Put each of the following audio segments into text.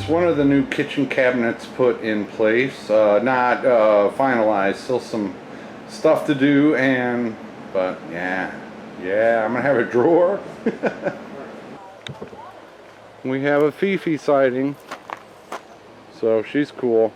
just one of the new kitchen cabinets put in place. Not finalized, still some stuff to do, but yeah, I'm gonna have a drawer. We have a Fifi sighting, so she's cool.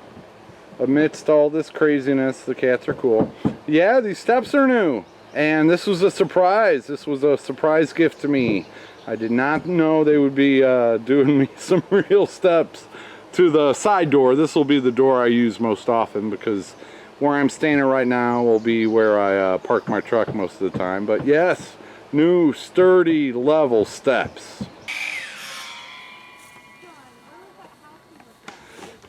Amidst all this craziness, the cats are cool. Yeah, these steps are new, and this was a surprise. This was a surprise gift to me. I did not know they would be doing me some real steps to the side door. This will be the door I use most often because where I'm standing right now will be where I park my truck most of the time. But yes, new sturdy level steps.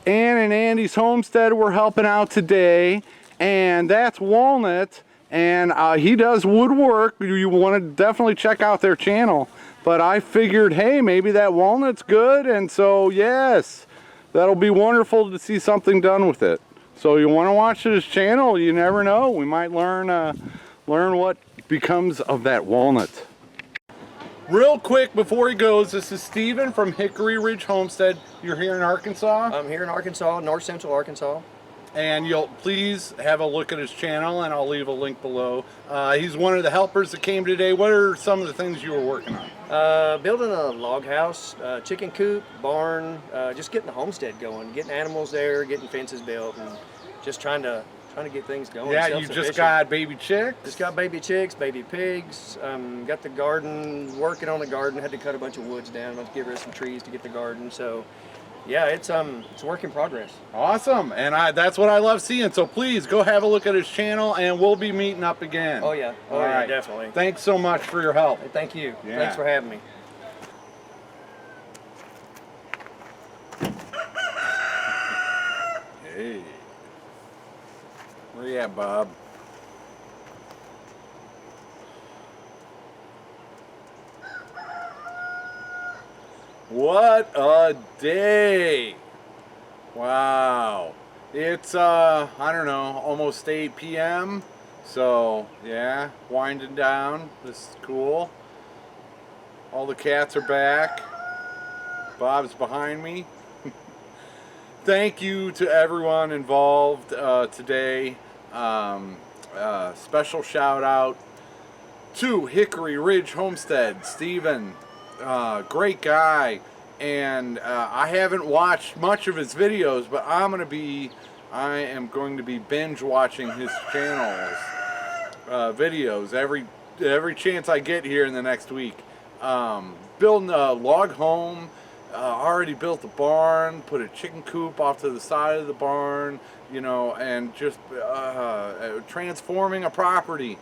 Ann and Andy's Homestead were helping out today, and that's Walnut, and he does woodwork. You want to definitely check out their channel. But I figured, hey, maybe that walnut's good, and so yes, that'll be wonderful to see something done with it. So you want to watch his channel? You never know. We might learn what becomes of that walnut. Real quick before he goes, this is Steven from Hickory Ridge Homestead. You're here in Arkansas? I'm here in Arkansas, north central Arkansas. And you'll please have a look at his channel, and I'll leave a link below. He's one of the helpers that came today. What are some of the things you were working on? Building a log house, chicken coop, barn, just getting the homestead going, getting animals there, getting fences built, and just trying to get things going. Yeah, you just got baby chicks? Just got baby chicks, baby pigs, got the garden, working on the garden, had to cut a bunch of woods down, let's get rid of some trees to get the garden, so yeah, it's a work in progress. Awesome, and that's what I love seeing. So please go have a look at his channel, and we'll be meeting up again. Oh yeah, all right, definitely. Thanks so much for your help. Hey, thank you. Yeah. Thanks for having me. Hey, where you at, Bob? What a day! Wow. It's, I don't know, almost 8 p.m. So, yeah, winding down. This is cool. All the cats are back. Bob's behind me. Thank you to everyone involved today. Special shout out to Hickory Ridge Homestead, Steven. Great guy, and I haven't watched much of his videos, but I am going to be binge watching his channel's videos every chance I get here in the next week. Building a log home, already built a barn, put a chicken coop off to the side of the barn, you know, and just transforming a property.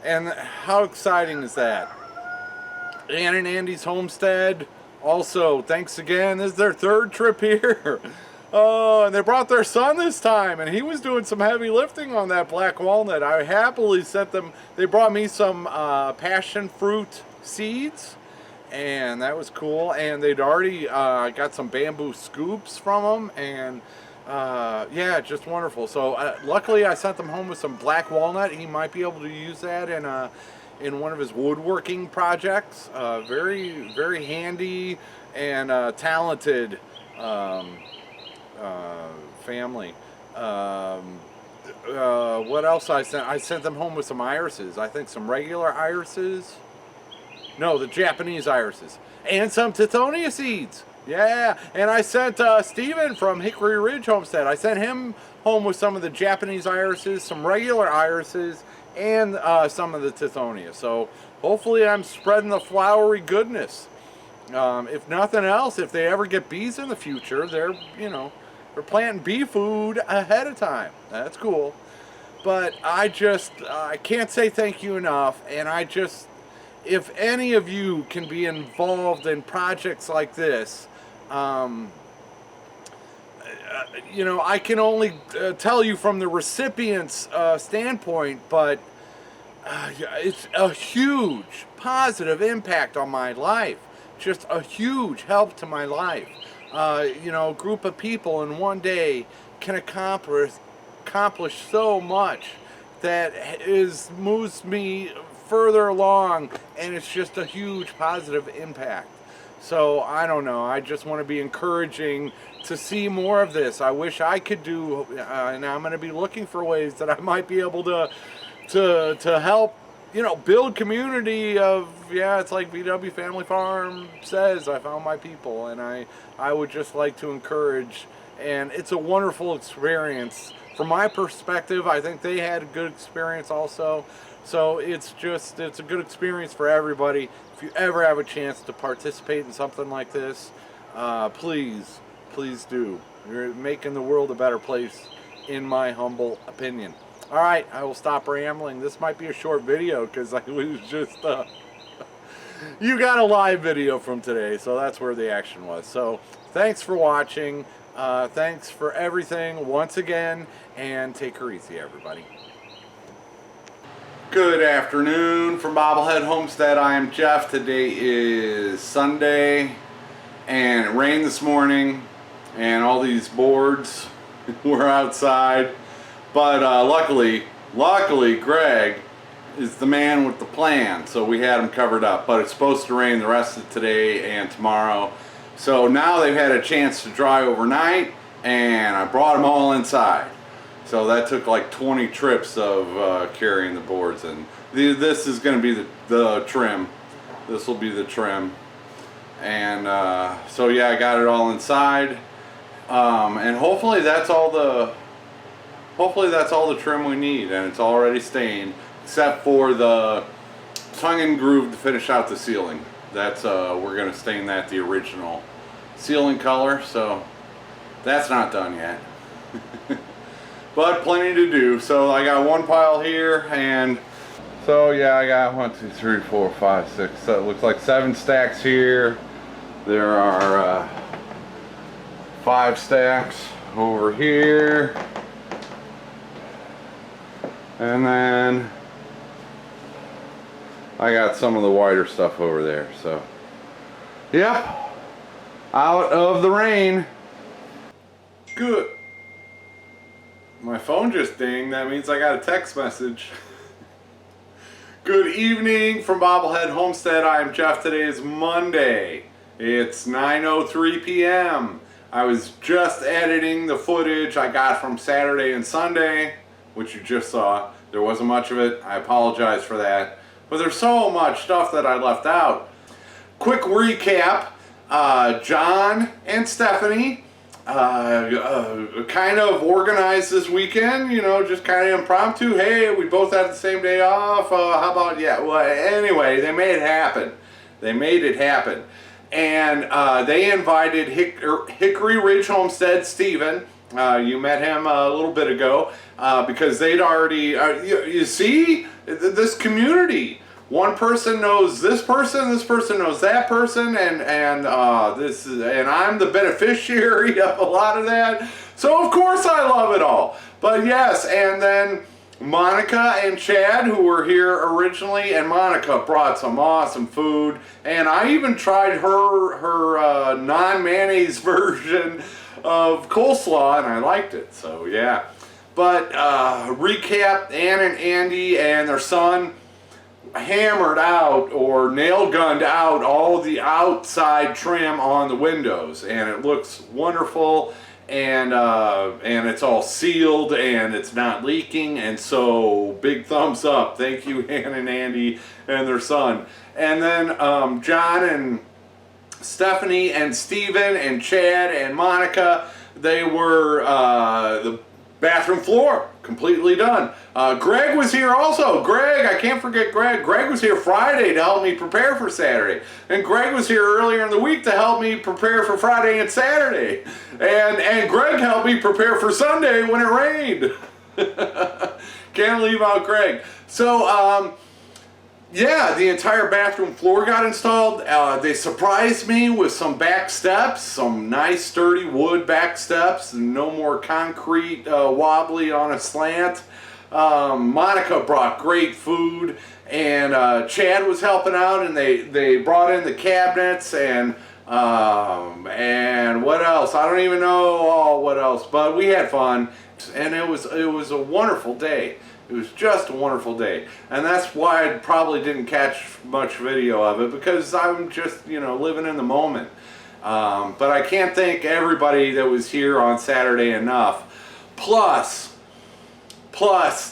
And how exciting is that? Ann and Andy's Homestead, also, thanks again. This is their third trip here. Oh, and they brought their son this time, and he was doing some heavy lifting on that black walnut. I happily sent them, they brought me some passion fruit seeds, and that was cool. And they'd already got some bamboo scoops from them, and yeah, just wonderful. So luckily I sent them home with some black walnut. He might be able to use that in one of his woodworking projects. Very, very handy and talented family. What else I sent? I sent them home with some irises. I think some regular irises. No, the Japanese irises. And some Tithonia seeds. Yeah, and I sent Steven from Hickory Ridge Homestead. I sent him home with some of the Japanese irises, some regular irises, and some of the Tithonia. So hopefully I'm spreading the flowery goodness. If nothing else, if they ever get bees in the future, they're planting bee food ahead of time. That's cool. But I can't say thank you enough, and if any of you can be involved in projects like this, I can only tell you from the recipient's standpoint, but it's a huge positive impact on my life. Just a huge help to my life. A group of people in one day can accomplish so much that moves me further along, and it's just a huge positive impact. So I don't know. I just want to be encouraging to see more of this. I wish I could do, and I'm going to be looking for ways that I might be able to help, you know, build community of, yeah, it's like VW Family Farm says, I found my people, and I would just like to encourage, and it's a wonderful experience. From my perspective, I think they had a good experience also. So it's a good experience for everybody. If you ever have a chance to participate in something like this, please do. You're making the world a better place, in my humble opinion. All right, I will stop rambling. This might be a short video because I was just, you got a live video from today, so that's where the action was. So thanks for watching. Thanks for everything once again, and take her easy, everybody. Good afternoon from Bobblehead Homestead. I am Jeff. Today is Sunday, and it rained this morning, and all these boards were outside. But luckily, Greg is the man with the plan, so we had him covered up. But it's supposed to rain the rest of today and tomorrow. So now they've had a chance to dry overnight, and I brought them all inside. So that took like 20 trips of carrying the boards in. This is going to be the trim. This will be the trim. And so yeah, I got it all inside. And hopefully that's all the trim we need, and it's already stained, except for the tongue and groove to finish out the ceiling. That's we're going to stain that the original ceiling color, so that's not done yet. But plenty to do. So I got one pile here, and so yeah, I got 1, 2, 3, 4, 5, 6. So it looks like 7 stacks here. There are 5 stacks over here, and then I got some of the wider stuff over there. So yep, out of the rain. Good. My phone just dinged. That means I got a text message. Good evening from Bobblehead Homestead. I am Jeff. Today is Monday. It's 9:03 p.m. I was just editing the footage I got from Saturday and Sunday, which you just saw. There wasn't much of it. I apologize for that. But there's so much stuff that I left out. Quick recap. John and Stephanie kind of organized this weekend, you know, just kind of impromptu. Hey, we both had the same day off. How about, yeah, well, anyway, they made it happen. They made it happen. And they invited Hickory Ridge Homestead, Stephen. You met him a little bit ago, because they'd already, you see, this community. One person knows this person knows that person, and I'm the beneficiary of a lot of that. So of course I love it all. But yes, and then Monica and Chad, who were here originally, and Monica brought some awesome food, and I even tried her non-mayonnaise version of coleslaw, and I liked it. So yeah. But recap: Ann and Andy and their son hammered out or nail gunned out all the outside trim on the windows, and it looks wonderful, and it's all sealed and it's not leaking, and so big thumbs up. Thank you, Ann and Andy and their son. And then John and Stephanie and Steven and Chad and Monica, they were the bathroom floor completely done. Greg was here also. Greg, I can't forget Greg. Greg was here Friday to help me prepare for Saturday. And Greg was here earlier in the week to help me prepare for Friday and Saturday. And Greg helped me prepare for Sunday when it rained. Can't leave out Greg. So, yeah, the entire bathroom floor got installed. They surprised me with some back steps, some nice sturdy wood back steps, and no more concrete wobbly on a slant. Monica brought great food, and Chad was helping out, and they brought in the cabinets, and what else? I don't even know what else, but we had fun, and it was a wonderful day. It was just a wonderful day. And that's why I probably didn't catch much video of it, because I'm just, you know, living in the moment. But I can't thank everybody that was here on Saturday enough. Plus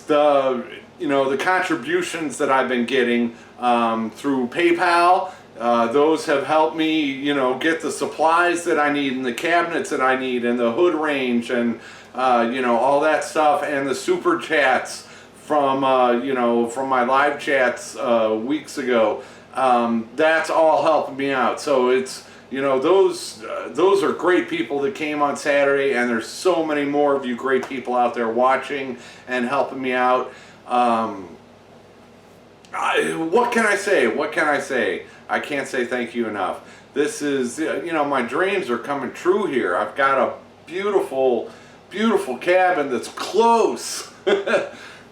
the, you know, the contributions that I've been getting through PayPal. Those have helped me, you know, get the supplies that I need and the cabinets that I need and the hood range and you know, all that stuff, and the super chats from you know, from my live chats weeks ago. That's all helping me out. So it's, you know, those are great people that came on Saturday, and there's so many more of you great people out there watching and helping me out. What can I say? What can I say? I can't say thank you enough. This is, you know, my dreams are coming true here. I've got a beautiful, beautiful cabin that's close.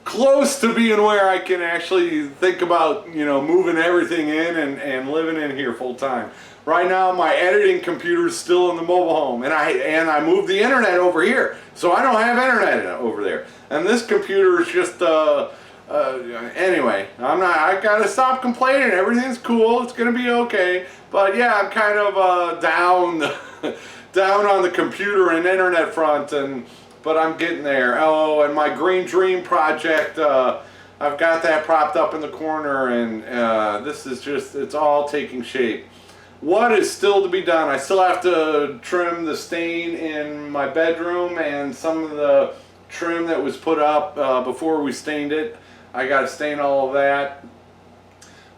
Close to being where I can actually think about, you know, moving everything in and living in here full time. Right now my editing computer is still in the mobile home, and I moved the internet over here, so I don't have internet over there. And this computer is just anyway, I gotta stop complaining. Everything's cool. It's gonna be okay. But yeah, I'm kind of down on the computer and internet front, but I'm getting there. Oh, and my Green Dream project, I've got that propped up in the corner, and this is just, it's all taking shape. What is still to be done? I still have to trim the stain in my bedroom and some of the trim that was put up before we stained it. I got to stain all of that.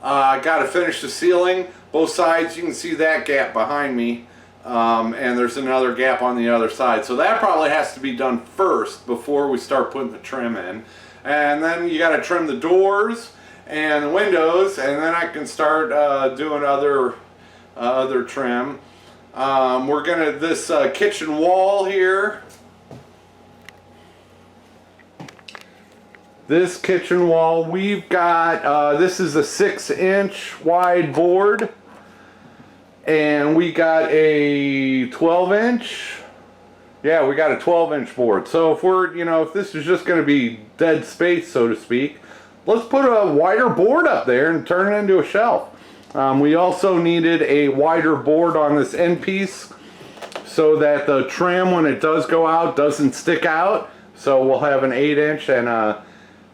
I got to finish the ceiling. Both sides, you can see that gap behind me. And there's another gap on the other side. So that probably has to be done first before we start putting the trim in. And then you got to trim the doors and the windows, and then I can start doing other trim. We're gonna, this kitchen wall here. This kitchen wall, we've got, this is a 6-inch wide board, and we got a 12-inch. Yeah, we got a 12-inch board. So if we're, you know, if this is just going to be dead space, so to speak, let's put a wider board up there and turn it into a shelf. We also needed a wider board on this end piece so that the trim, when it does go out, doesn't stick out. So we'll have an 8-inch and an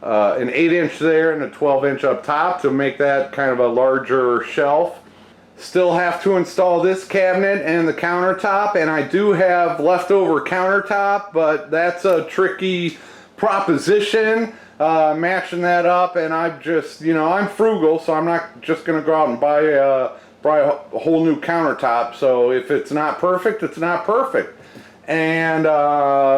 8-inch there and a 12-inch up top to make that kind of a larger shelf. Still have to install this cabinet and the countertop, and I do have leftover countertop, but that's a tricky proposition, matching that up. And I'm just, you know, I'm frugal, so I'm not just gonna go out and buy a whole new countertop. So if it's not perfect, it's not perfect. And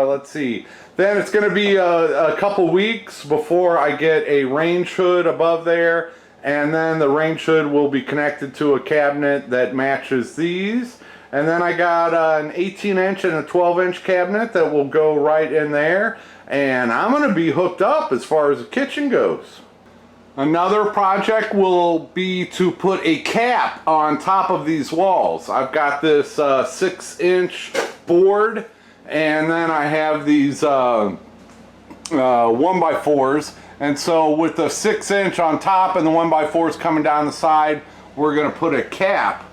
let's see, then it's gonna be a couple weeks before I get a range hood above there, and then the range hood will be connected to a cabinet that matches these. And then I got an 18-inch and a 12-inch cabinet that will go right in there, and I'm gonna be hooked up as far as the kitchen goes. Another project will be to put a cap on top of these walls. I've got this 6-inch board, and then I have these 1x4s. And so with the 6-inch on top and the 1x4s coming down the side, we're gonna put a cap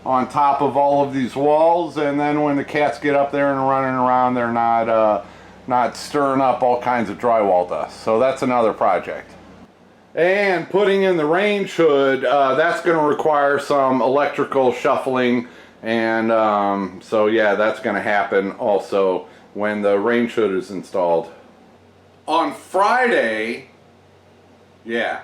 on top of all of these walls, and then when the cats get up there and running around, they're not stirring up all kinds of drywall dust. So that's another project. And putting in the range hood, that's going to require some electrical shuffling, and so yeah, that's going to happen also when the range hood is installed. On Friday, yeah,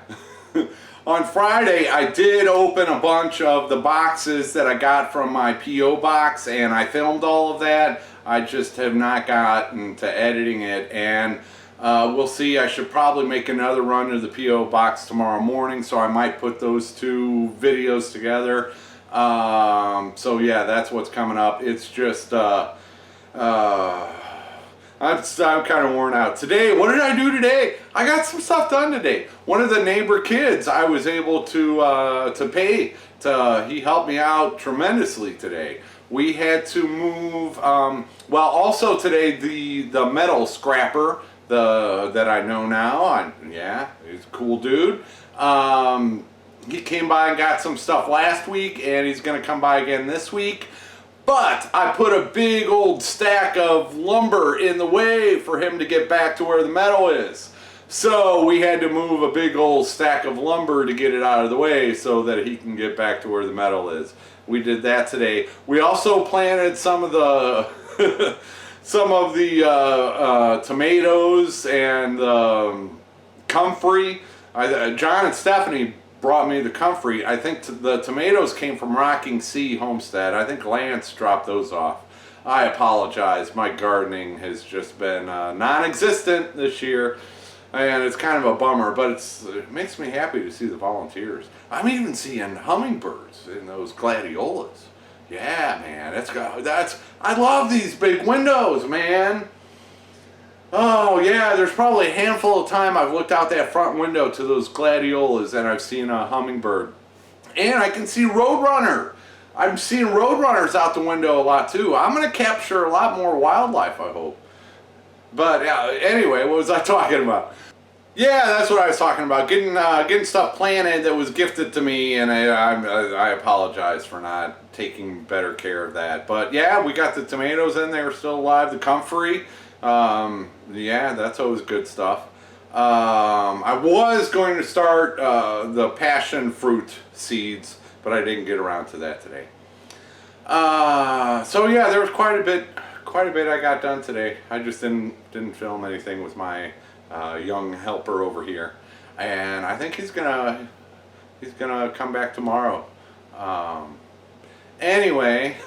on Friday I did open a bunch of the boxes that I got from my P.O. box, and I filmed all of that. I just have not gotten to editing it, and we'll see. I should probably make another run to the P.O. box tomorrow morning, so I might put those two videos together. So yeah, that's what's coming up. It's just I'm kind of worn out. Today, what did I do today? I got some stuff done today. One of the neighbor kids I was able to pay. He helped me out tremendously today. We had to move, well, also today the metal scrapper that I know now. Yeah, he's a cool dude. He came by and got some stuff last week, and he's going to come by again this week. But I put a big old stack of lumber in the way for him to get back to where the metal is. So we had to move a big old stack of lumber to get it out of the way so that he can get back to where the metal is. We did that today. We also planted some of the tomatoes and comfrey. John and Stephanie brought me the comfrey. I think the tomatoes came from Rocking Sea Homestead. I think Lance dropped those off. I apologize. My gardening has just been non-existent this year, and it's kind of a bummer, but it makes me happy to see the volunteers. I'm even seeing hummingbirds in those gladiolas. Yeah, man, I love these big windows, man. Oh yeah, there's probably a handful of time I've looked out that front window to those gladiolas and I've seen a hummingbird. And I can see roadrunner. I'm seeing roadrunners out the window a lot too. I'm going to capture a lot more wildlife, I hope. But anyway, what was I talking about? Yeah, that's what I was talking about. Getting stuff planted that was gifted to me, and I apologize for not taking better care of that. But yeah, we got the tomatoes in there still alive, the comfrey. Yeah, that's always good stuff. I was going to start the passion fruit seeds, but I didn't get around to that today. So yeah, there was quite a bit I got done today. I just didn't film anything with my young helper over here, and I think he's gonna come back tomorrow. Anyway.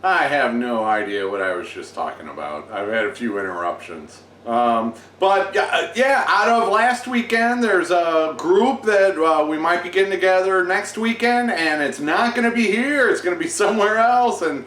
I have no idea what I was just talking about. I've had a few interruptions. But yeah, out of last weekend, there's a group that we might be getting together next weekend, and it's not going to be here. It's going to be somewhere else, and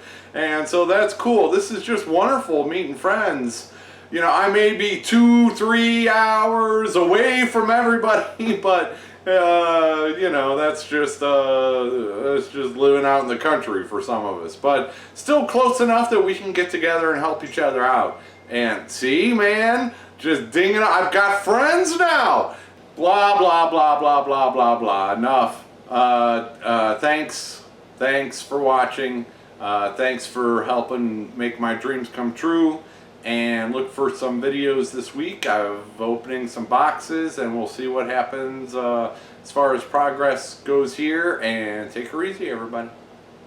so that's cool. This is just wonderful, meeting friends. You know, I may be 2-3 hours away from everybody, but you know, that's just living out in the country for some of us, but still close enough that we can get together and help each other out. And see, man, just dinging. I've got friends now. Blah blah blah blah blah blah blah. Enough. Thanks for watching. Thanks for helping make my dreams come true. And look for some videos this week of opening some boxes, and we'll see what happens as far as progress goes here. And take her easy, everybody.